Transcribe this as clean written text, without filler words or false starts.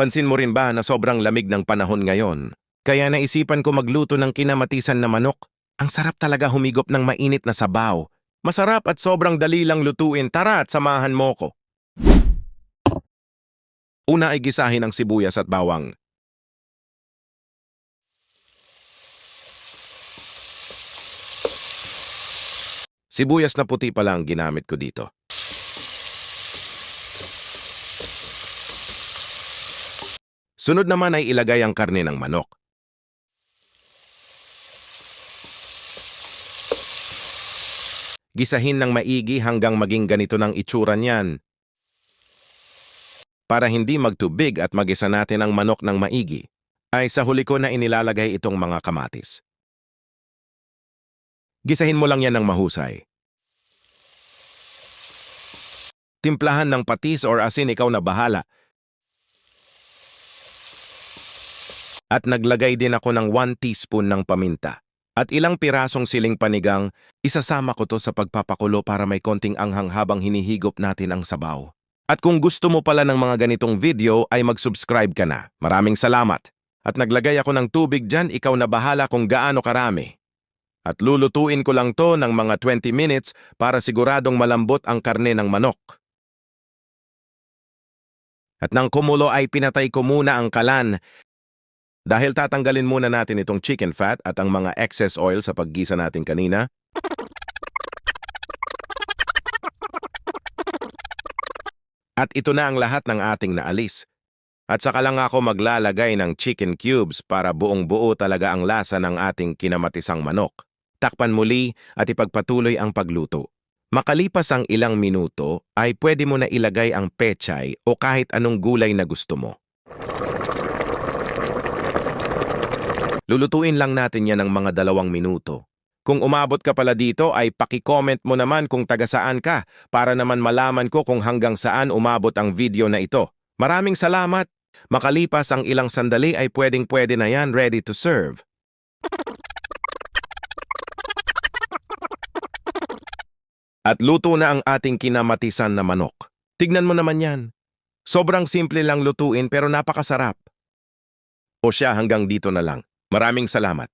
Pansin mo rin ba na sobrang lamig ng panahon ngayon? Kaya naisipan ko magluto ng kinamatisan na manok. Ang sarap talaga humigop ng mainit na sabaw. Masarap at sobrang dali lang lutuin. Tara at samahan mo ko. Una ay gisahin ang sibuyas at bawang. Sibuyas na puti pala ang ginamit ko dito. Sunod naman ay ilagay ang karne ng manok. Gisahin ng maigi hanggang maging ganito ng itsura niyan. Para hindi magtubig at magisa natin ang manok ng maigi, ay sa huli ko na inilalagay itong mga kamatis. Gisahin mo lang yan ng mahusay. Timplahan ng patis or asin, ikaw na bahala. At naglagay din ako ng 1 teaspoon ng paminta. At ilang pirasong siling panigang, isasama ko to sa pagpapakulo para may konting anghang habang hinihigop natin ang sabaw. At kung gusto mo pala ng mga ganitong video ay mag-subscribe ka na. Maraming salamat. At naglagay ako ng tubig dyan, ikaw na bahala kung gaano karami. At lulutuin ko lang to ng mga 20 minutes para siguradong malambot ang karne ng manok. At nang kumulo ay pinatay ko muna ang kalan dahil tatanggalin muna natin itong chicken fat at ang mga excess oil sa paggisa natin kanina. At ito na ang lahat ng ating naalis. At saka lang ako maglalagay ng chicken cubes para buong-buo talaga ang lasa ng ating kinamatisang manok. Takpan muli at ipagpatuloy ang pagluto. Makalipas ang ilang minuto ay pwede mo na ilagay ang pechay o kahit anong gulay na gusto mo. Lulutuin lang natin yan ng mga 2 minuto. Kung umabot ka pala dito ay paki-comment mo naman kung taga saan ka para naman malaman ko kung hanggang saan umabot ang video na ito. Maraming salamat! Makalipas ang ilang sandali ay pwedeng-pwede na yan, ready to serve. At luto na ang ating kinamatisan na manok. Tignan mo naman yan. Sobrang simple lang lutuin pero napakasarap. O siya, hanggang dito na lang. Maraming salamat.